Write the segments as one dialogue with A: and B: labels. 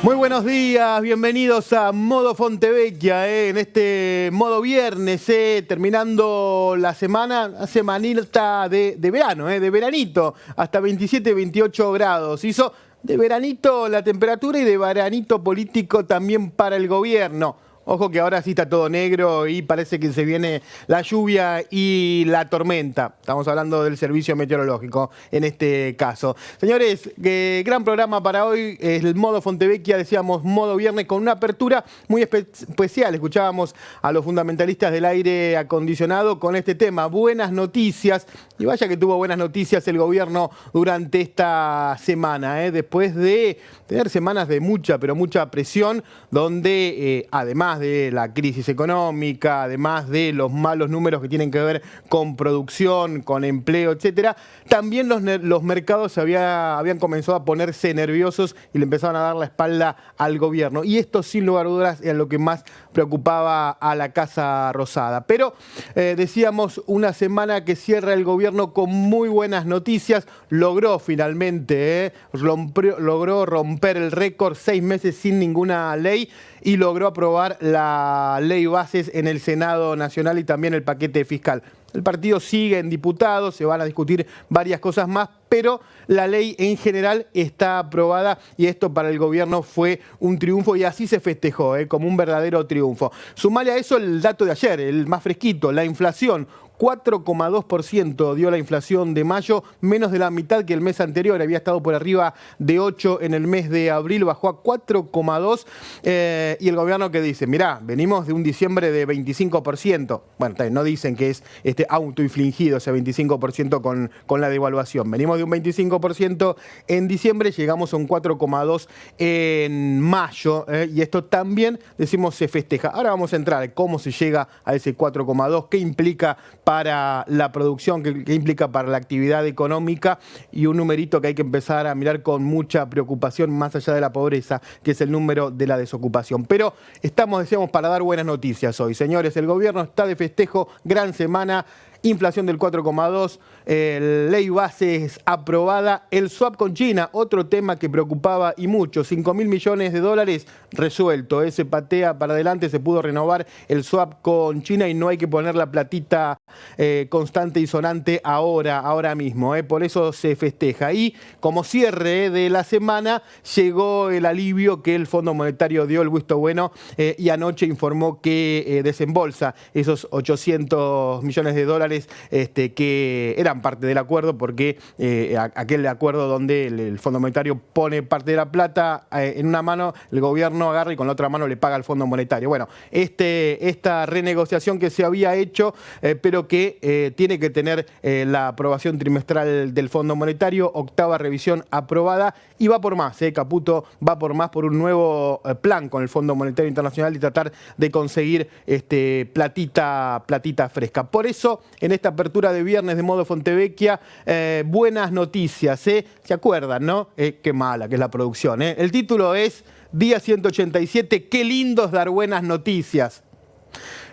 A: Muy buenos días, bienvenidos a Modo Fontevecchia, en este modo viernes, terminando la semanita de verano, de veranito, hasta 27, 28 grados. Hizo de veranito la temperatura y de veranito político también para el gobierno. Ojo que ahora sí está todo negro y parece que se viene la lluvia y la tormenta. Estamos hablando del servicio meteorológico en este caso. Señores, gran programa para hoy. Es el Modo Fontevecchia, decíamos modo viernes, con una apertura muy especial. Escuchábamos a los fundamentalistas del aire acondicionado con este tema. Buenas noticias. Y vaya que tuvo buenas noticias el gobierno durante esta semana, después de tener semanas de mucha, pero mucha presión, donde además de la crisis económica, además de los malos números que tienen que ver con producción, con empleo, etcétera, también los mercados habían comenzado a ponerse nerviosos y le empezaban a dar la espalda al gobierno. Y esto, sin lugar a dudas, era lo que más preocupaba a la Casa Rosada. Pero decíamos, una semana que cierra el gobierno con muy buenas noticias. Logró finalmente, logró romper el récord, 6 meses sin ninguna ley, y logró aprobar la ley bases en el Senado Nacional y también el paquete fiscal. El partido sigue en diputados, se van a discutir varias cosas más, pero la ley en general está aprobada y esto para el gobierno fue un triunfo y así se festejó, como un verdadero triunfo. Sumale a eso el dato de ayer, el más fresquito, la inflación. 4,2% dio la inflación de mayo, menos de la mitad que el mes anterior. Había estado por arriba de 8 en el mes de abril, bajó a 4,2. Y el gobierno que dice, mirá, venimos de un diciembre de 25%. Bueno, no dicen que es autoinfligido ese 25% con la devaluación. Venimos de un 25% en diciembre, llegamos a un 4,2 en mayo. Y esto también, decimos, se festeja. Ahora vamos a entrar en cómo se llega a ese 4,2, qué implica para la producción, que implica para la actividad económica, y un numerito que hay que empezar a mirar con mucha preocupación más allá de la pobreza, que es el número de la desocupación. Pero decíamos, para dar buenas noticias hoy. Señores, el gobierno está de festejo, gran semana. Inflación del 4,2, ley bases aprobada, el swap con China, otro tema que preocupaba y mucho, 5.000 millones de dólares resuelto, se patea para adelante, se pudo renovar el swap con China y no hay que poner la platita constante y sonante ahora mismo, por eso se festeja. Y como cierre de la semana llegó el alivio que el Fondo Monetario dio el visto bueno y anoche informó que desembolsa esos 800 millones de dólares que eran parte del acuerdo, porque aquel acuerdo donde el Fondo Monetario pone parte de la plata en una mano, el gobierno agarra y con la otra mano le paga al Fondo Monetario. Bueno, esta renegociación que se había hecho, pero que tiene que tener la aprobación trimestral del Fondo Monetario, octava revisión aprobada, y va por más, Caputo va por más, por un nuevo plan con el Fondo Monetario Internacional y tratar de conseguir platita fresca. Por eso, en esta apertura de viernes de Modo Fontevecchia, buenas noticias, ¿Se acuerdan, no? Qué mala que es la producción, El título es Día 187, qué lindo es dar buenas noticias.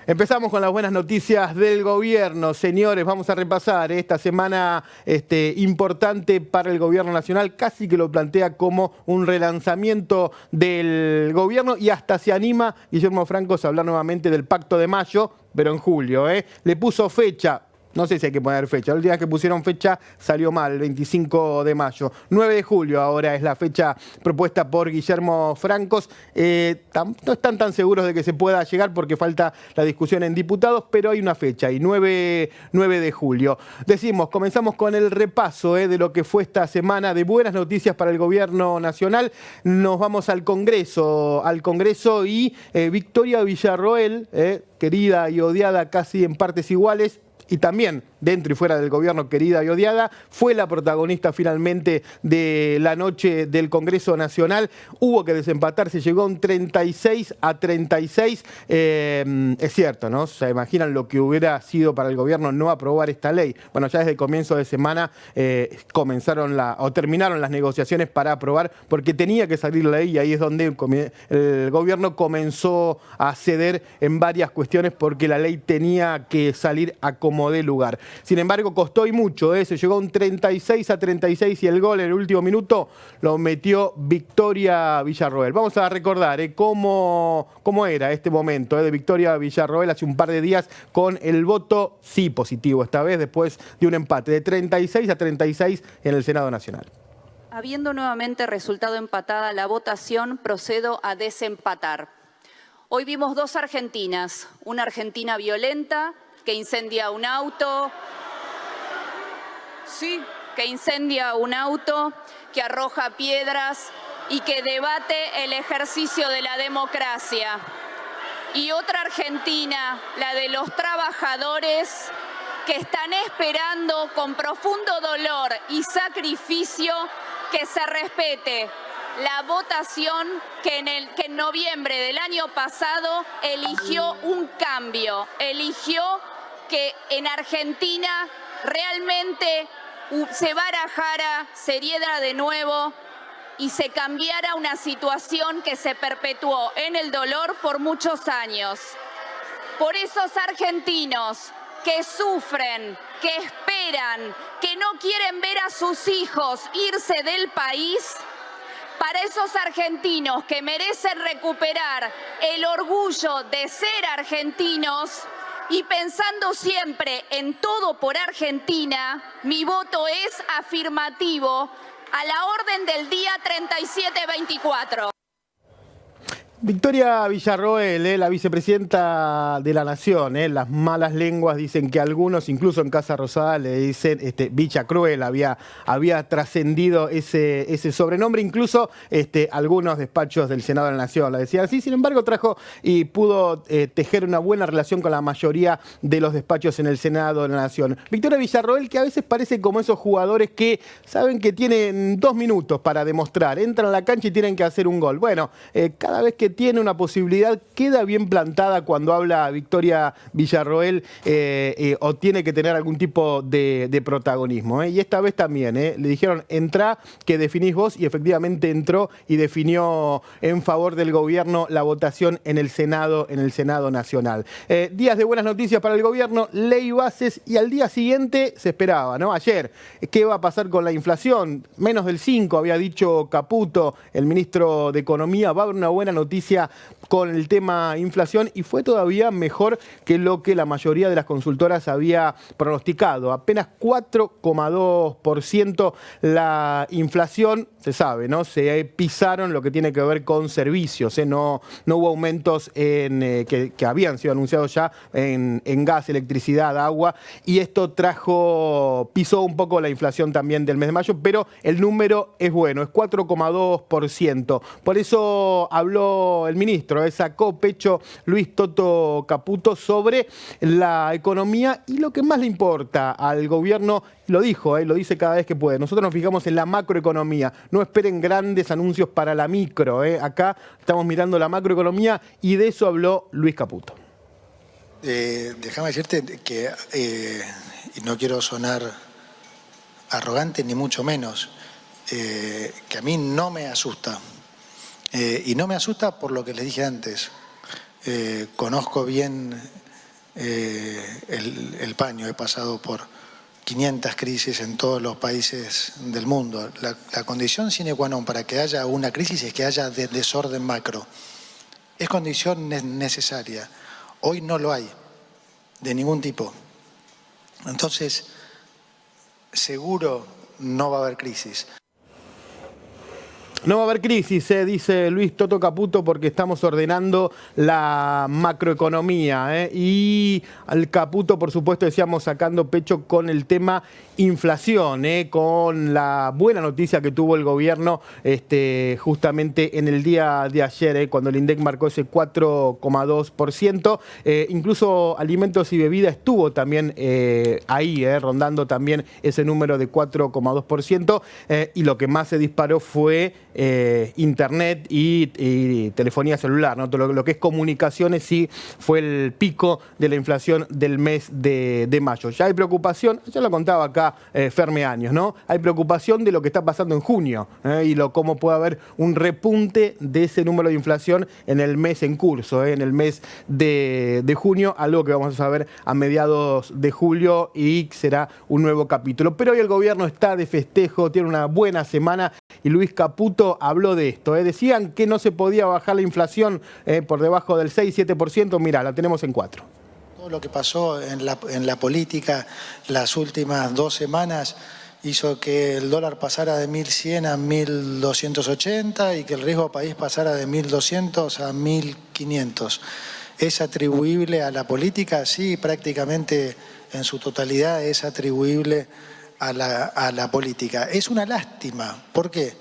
A: Empezamos con las buenas noticias del gobierno, señores. Vamos a repasar esta semana importante para el gobierno nacional. Casi que lo plantea como un relanzamiento del gobierno y hasta se anima Guillermo Francos a hablar nuevamente del Pacto de Mayo, pero en julio. Le puso fecha. No sé si hay que poner fecha. La última vez que pusieron fecha salió mal, el 25 de mayo. 9 de julio ahora es la fecha propuesta por Guillermo Francos. No están tan seguros de que se pueda llegar porque falta la discusión en diputados, pero hay una fecha, y 9 de julio. Decimos, comenzamos con el repaso de lo que fue esta semana de buenas noticias para el gobierno nacional. Nos vamos al Congreso y Victoria Villarroel, querida y odiada casi en partes iguales, y también dentro y fuera del gobierno, querida y odiada, fue la protagonista finalmente de la noche del Congreso Nacional. Hubo que desempatar, se llegó a un 36-36. Es cierto, ¿no? ¿Se imaginan lo que hubiera sido para el gobierno no aprobar esta ley? Bueno, ya desde el comienzo de semana terminaron las negociaciones para aprobar, porque tenía que salir la ley, y ahí es donde el gobierno comenzó a ceder en varias cuestiones, porque la ley tenía que salir a como como de lugar. Sin embargo, costó y mucho, se llegó a un 36-36 y el gol en el último minuto lo metió Victoria Villarroel. Vamos a recordar cómo era este momento de Victoria Villarroel hace un par de días con el voto sí positivo, esta vez después de un empate de 36-36 en el Senado Nacional.
B: Habiendo nuevamente resultado empatada la votación, procedo a desempatar. Hoy vimos dos Argentinas, una Argentina violenta que incendia un auto, que arroja piedras y que debate el ejercicio de la democracia. Y otra Argentina, la de los trabajadores que están esperando con profundo dolor y sacrificio que se respete la votación que en noviembre del año pasado eligió un cambio, eligió que en Argentina realmente se barajara, se diera de nuevo y se cambiara una situación que se perpetuó en el dolor por muchos años. Por esos argentinos que sufren, que esperan, que no quieren ver a sus hijos irse del país, para esos argentinos que merecen recuperar el orgullo de ser argentinos y pensando siempre en todo por Argentina, mi voto es afirmativo a la orden del día 3724.
A: Victoria Villarroel, la vicepresidenta de la Nación, las malas lenguas dicen que algunos, incluso en Casa Rosada, le dicen Bicha Cruel, había trascendido ese sobrenombre, incluso algunos despachos del Senado de la Nación la decían así. Sin embargo, trajo y pudo tejer una buena relación con la mayoría de los despachos en el Senado de la Nación. Victoria Villarroel, que a veces parece como esos jugadores que saben que tienen 2 minutos para demostrar, entran a la cancha y tienen que hacer un gol. Bueno, cada vez que tiene una posibilidad, queda bien plantada cuando habla Victoria Villarroel o tiene que tener algún tipo de protagonismo. Y esta vez también, le dijeron, entrá, que definís vos, y efectivamente entró y definió en favor del gobierno la votación en el Senado Nacional. Días de buenas noticias para el gobierno, ley bases, y al día siguiente se esperaba, ¿no? Ayer, ¿qué va a pasar con la inflación? Menos del 5, había dicho Caputo, el ministro de Economía. Va a haber una buena noticia con el tema inflación, y fue todavía mejor que lo que la mayoría de las consultoras había pronosticado. Apenas 4,2% la inflación, se sabe, ¿no? Se pisaron lo que tiene que ver con servicios, no hubo aumentos que habían sido anunciados ya en gas, electricidad, agua, y esto pisó un poco la inflación también del mes de mayo, pero el número es bueno, es 4,2%. Por eso habló el ministro, sacó pecho Luis Toto Caputo sobre la economía y lo que más le importa al gobierno. Lo dijo, lo dice cada vez que puede. Nosotros nos fijamos en la macroeconomía. No esperen grandes anuncios para la micro. Acá estamos mirando la macroeconomía, y de eso habló Luis Caputo.
C: Déjame decirte que, y no quiero sonar arrogante ni mucho menos, que a mí no me asusta. Y no me asusta por lo que les dije antes. Conozco bien el paño, he pasado por 500 crisis en todos los países del mundo. La condición sine qua non para que haya una crisis es que haya desorden macro. Es condición necesaria. Hoy no lo hay, de ningún tipo. Entonces, seguro no va a haber crisis.
A: No va a haber crisis, dice Luis Toto Caputo, porque estamos ordenando la macroeconomía. Y al Caputo, por supuesto, decíamos, sacando pecho con el tema inflación, con la buena noticia que tuvo el gobierno justamente en el día de ayer, cuando el INDEC marcó ese 4,2%. Incluso alimentos y bebidas estuvo también ahí, rondando también ese número de 4,2%. Y lo que más se disparó fue internet y telefonía celular, ¿no? Todo lo que es comunicaciones sí fue el pico de la inflación del mes de mayo. Ya hay preocupación, ya lo contaba acá Ferme Años, ¿no? Hay preocupación de lo que está pasando en junio y cómo puede haber un repunte de ese número de inflación en el mes en curso, en el mes de junio, algo que vamos a saber a mediados de julio y será un nuevo capítulo. Pero hoy el gobierno está de festejo, tiene una buena semana y Luis Caputo habló de esto. Decían que no se podía bajar la inflación por debajo del 6-7%, mirá, la tenemos en 4%.
C: Todo lo que pasó en la política las últimas 2 semanas hizo que el dólar pasara de 1.100 a 1.280 y que el riesgo país pasara de 1.200 a 1.500. ¿Es atribuible a la política? Sí, prácticamente en su totalidad es atribuible a la política. Es una lástima. ¿Por qué?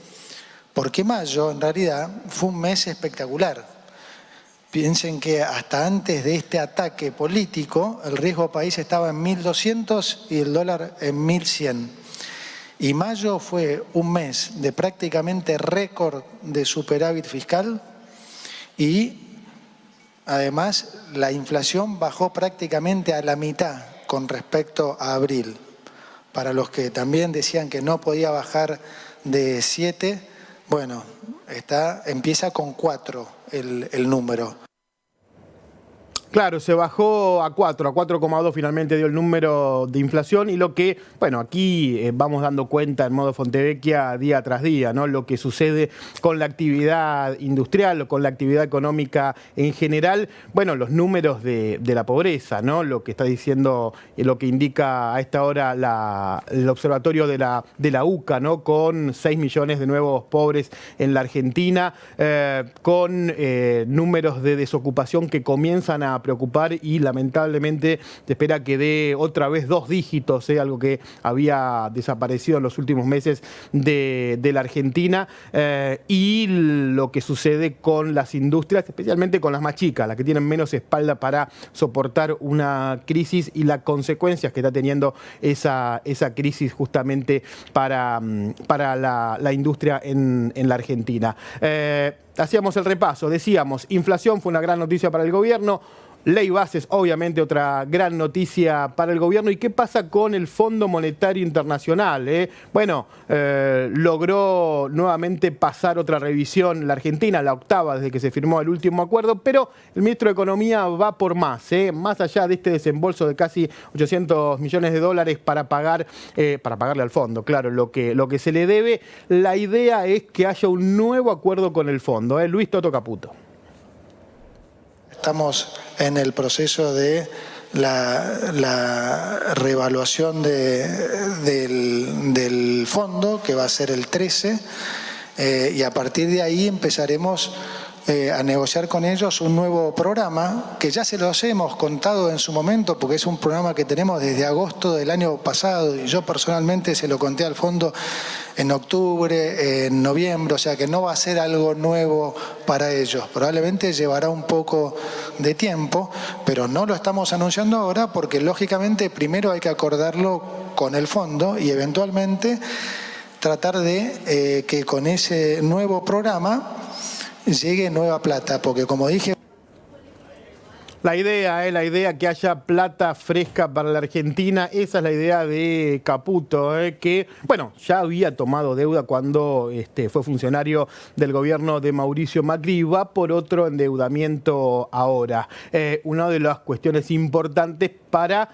C: Porque mayo en realidad fue un mes espectacular. Piensen que hasta antes de este ataque político el riesgo país estaba en 1.200 y el dólar en 1.100. Y mayo fue un mes de prácticamente récord de superávit fiscal y además la inflación bajó prácticamente a la mitad con respecto a abril. Para los que también decían que no podía bajar de 7, bueno, empieza con 4 el número.
A: Claro, se bajó a 4,2 finalmente dio el número de inflación y lo que, bueno, aquí vamos dando cuenta en modo Fontevecchia día tras día, ¿no? Lo que sucede con la actividad industrial o con la actividad económica en general, bueno, los números de la pobreza, ¿no? Lo que está diciendo, lo que indica a esta hora el observatorio de la UCA, ¿no? Con 6 millones de nuevos pobres en la Argentina, con números de desocupación que comienzan a preocupar y lamentablemente se espera que dé otra vez 2 dígitos, algo que había desaparecido en los últimos meses de la Argentina, y lo que sucede con las industrias, especialmente con las más chicas, las que tienen menos espalda para soportar una crisis y las consecuencias que está teniendo esa crisis justamente para la industria en la Argentina. Hacíamos el repaso, decíamos, inflación fue una gran noticia para el gobierno. Ley Bases, obviamente, otra gran noticia para el gobierno. ¿Y qué pasa con el Fondo Monetario Internacional? Bueno, logró nuevamente pasar otra revisión la Argentina, la 8ª desde que se firmó el último acuerdo, pero el ministro de Economía va por más, más allá de este desembolso de casi 800 millones de dólares para pagarle al fondo, claro, lo que se le debe. La idea es que haya un nuevo acuerdo con el fondo. Luis Toto Caputo.
C: Estamos en el proceso de la reevaluación del fondo, que va a ser el 13, y a partir de ahí empezaremos a negociar con ellos un nuevo programa, que ya se los hemos contado en su momento, porque es un programa que tenemos desde agosto del año pasado, y yo personalmente se lo conté al fondo en octubre, en noviembre, o sea que no va a ser algo nuevo para ellos. Probablemente llevará un poco de tiempo, pero no lo estamos anunciando ahora porque lógicamente primero hay que acordarlo con el fondo y eventualmente tratar de que con ese nuevo programa llegue nueva plata, porque como dije...
A: La idea que haya plata fresca para la Argentina, esa es la idea de Caputo, que, bueno, ya había tomado deuda cuando fue funcionario del gobierno de Mauricio Macri, va por otro endeudamiento ahora. Una de las cuestiones importantes para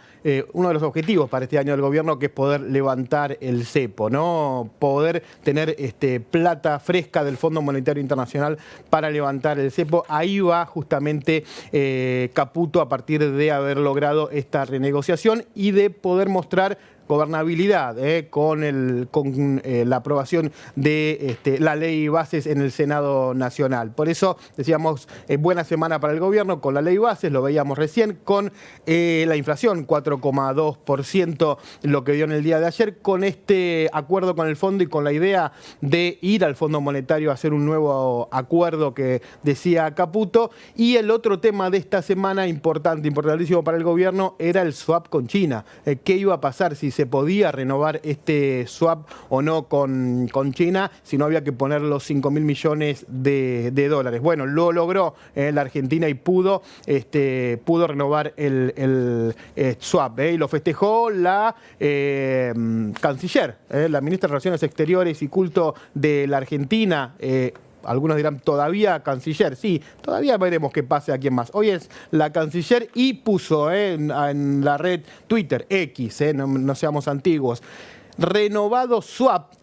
A: uno de los objetivos para este año del gobierno, que es poder levantar el cepo, ¿no? Poder tener plata fresca del Fondo Monetario Internacional para levantar el cepo. Ahí va justamente Caputo a partir de haber logrado esta renegociación y de poder mostrar gobernabilidad con la aprobación de la ley Bases en el Senado Nacional. Por eso decíamos buena semana para el gobierno con la ley Bases, lo veíamos recién, con la inflación 4,2%, lo que dio en el día de ayer, con este acuerdo con el fondo y con la idea de ir al Fondo Monetario a hacer un nuevo acuerdo que decía Caputo. Y el otro tema de esta semana importantísimo para el gobierno era el swap con China. ¿Qué iba a pasar si se se podía renovar este swap o no con China, si no había que poner los 5.000 millones de dólares. Bueno, lo logró la Argentina y pudo renovar el swap, y lo festejó la canciller, la ministra de Relaciones Exteriores y Culto de la Argentina. Algunos dirán, todavía canciller. Sí, todavía veremos qué pase a quién más. Hoy es la canciller y puso en la red Twitter, X, no seamos antiguos, renovado swap,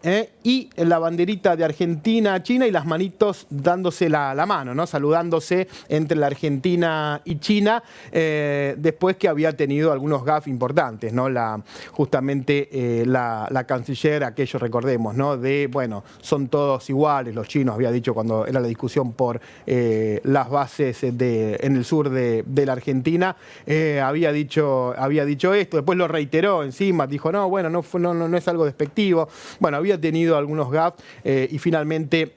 A: y la banderita de Argentina, China y las manitos dándose la mano, ¿no? Saludándose entre la Argentina y China, después que había tenido algunos gafes importantes, ¿no? Justamente la canciller, aquello recordemos, ¿no? De, bueno, son todos iguales, los chinos, había dicho cuando era la discusión por las bases en el sur de la Argentina, había dicho esto, después lo reiteró encima, dijo, no, bueno, no es algo despectivo. Bueno, había tenido algunos gaps y finalmente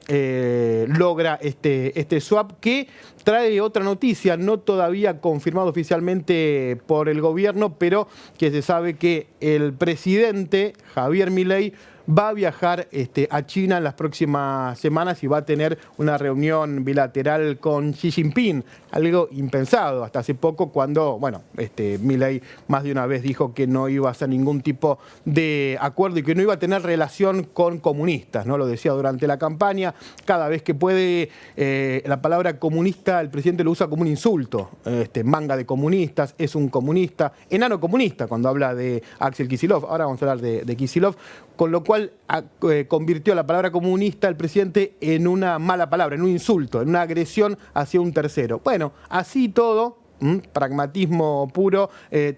A: logra este swap que trae otra noticia, no todavía confirmado oficialmente por el gobierno, pero que se sabe que el presidente Javier Milei va a viajar a China en las próximas semanas y va a tener una reunión bilateral con Xi Jinping, algo impensado hasta hace poco cuando, bueno, Milei más de una vez dijo que no iba a hacer ningún tipo de acuerdo y que no iba a tener relación con comunistas, ¿no? Lo decía durante la campaña, cada vez que puede, la palabra comunista el presidente lo usa como un insulto, manga de comunistas, es un comunista, enano comunista cuando habla de Axel Kicillof, ahora vamos a hablar de Kicillof, con lo cual convirtió la palabra comunista el presidente en una mala palabra, en un insulto, en una agresión hacia un tercero. Bueno, así todo, pragmatismo puro,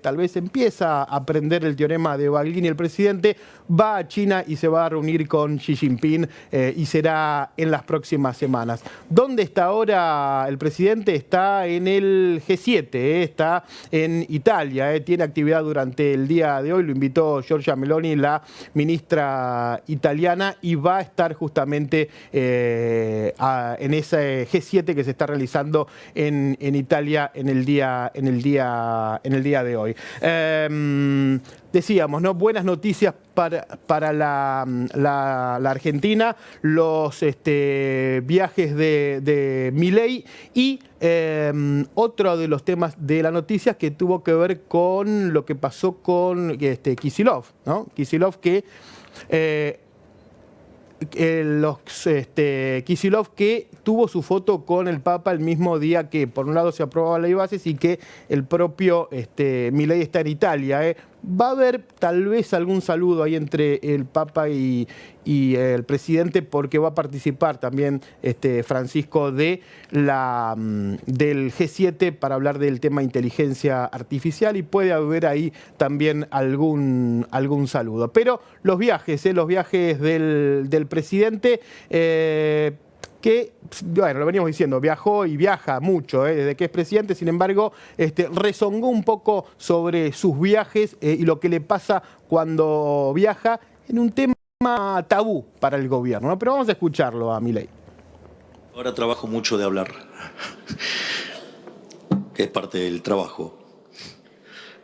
A: tal vez empieza a aprender el teorema de Baglini. El presidente va a China y se va a reunir con Xi Jinping y será en las próximas semanas. ¿Dónde está ahora el presidente? Está en el G7, está en Italia, tiene actividad durante el día de hoy, lo invitó Giorgia Meloni, la ministra italiana, y va a estar justamente en ese G7 que se está realizando en Italia en el día de hoy. Decíamos, ¿no? Buenas noticias para la Argentina, los viajes de Milei y otro de los temas de las noticias que tuvo que ver con lo que pasó con Kicillof, ¿no? Kicillof que Kicillof que tuvo su foto con el Papa el mismo día que por un lado se aprobaba la ley de bases y que el propio Milei está en Italia. Va a haber tal vez algún saludo ahí entre el Papa y el presidente, porque va a participar también Francisco del G7 para hablar del tema inteligencia artificial, y puede haber ahí también algún saludo. Pero los viajes del presidente, que, bueno, lo veníamos diciendo, viajó y viaja mucho desde que es presidente, sin embargo, rezongó un poco sobre sus viajes y lo que le pasa cuando viaja en un tema tabú para el gobierno, ¿no? Pero vamos a escucharlo a Milei.
D: Ahora trabajo mucho de hablar, que es parte del trabajo.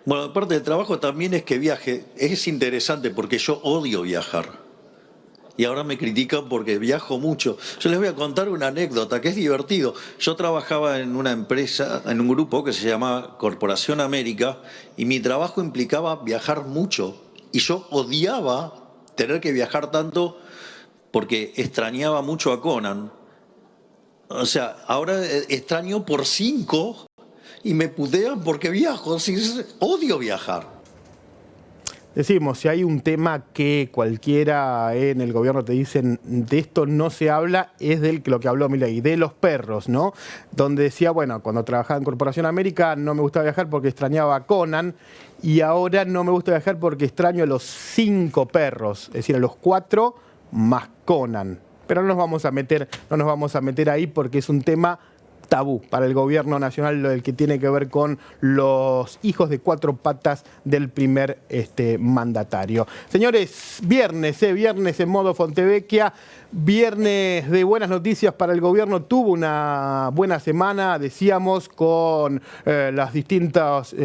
D: Bueno, parte del trabajo también es que viaje. Es interesante porque yo odio viajar. Y ahora me critican porque viajo mucho. Yo les voy a contar una anécdota que es divertido. Yo trabajaba en una empresa, en un grupo que se llamaba Corporación América, y mi trabajo implicaba viajar mucho. Y yo odiaba tener que viajar tanto porque extrañaba mucho a Conan. O sea, ahora extraño por 5 y me putean porque viajo. Odio viajar.
A: Decimos, si hay un tema que cualquiera en el gobierno te dicen de esto no se habla, es de lo que habló Milei, de los perros, ¿no? Donde decía, bueno, cuando trabajaba en Corporación América no me gustaba viajar porque extrañaba a Conan, y ahora no me gusta viajar porque extraño a los 5 perros, es decir, a los 4 más Conan. Pero no nos vamos a meter ahí porque es un tema tabú para el gobierno nacional, lo del que tiene que ver con los hijos de 4 patas del primer mandatario. Señores, viernes en Modo Fontevecchia, viernes de buenas noticias para el gobierno. Tuvo una buena semana, decíamos, con los distintos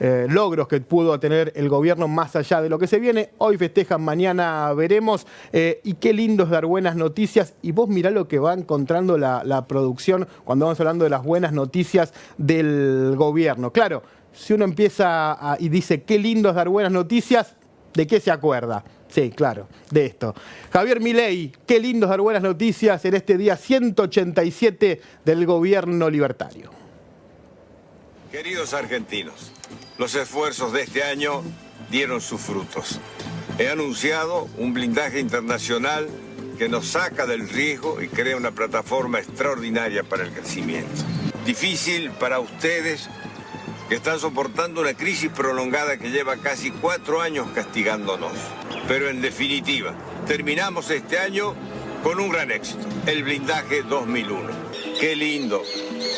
A: logros que pudo tener el gobierno más allá de lo que se viene. Hoy festejan, mañana veremos. Y qué lindo es dar buenas noticias. Y vos mirá lo que va encontrando la producción cuando vamos hablando de las buenas noticias del gobierno. Claro, si uno empieza y dice qué lindo es dar buenas noticias, ¿de qué se acuerda? Sí, claro, de esto. Javier Milei, qué lindo es dar buenas noticias en este día 187 del gobierno libertario.
E: Queridos argentinos, los esfuerzos de este año dieron sus frutos. He anunciado un blindaje internacional que nos saca del riesgo y crea una plataforma extraordinaria para el crecimiento. Difícil para ustedes que están soportando una crisis prolongada que lleva casi 4 años castigándonos. Pero en definitiva, terminamos este año con un gran éxito, el blindaje 2001. Qué lindo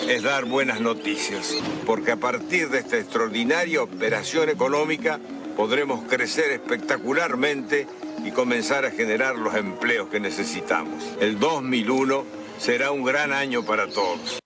E: es dar buenas noticias, porque a partir de esta extraordinaria operación económica podremos crecer espectacularmente y comenzar a generar los empleos que necesitamos. El 2001 será un gran año para todos.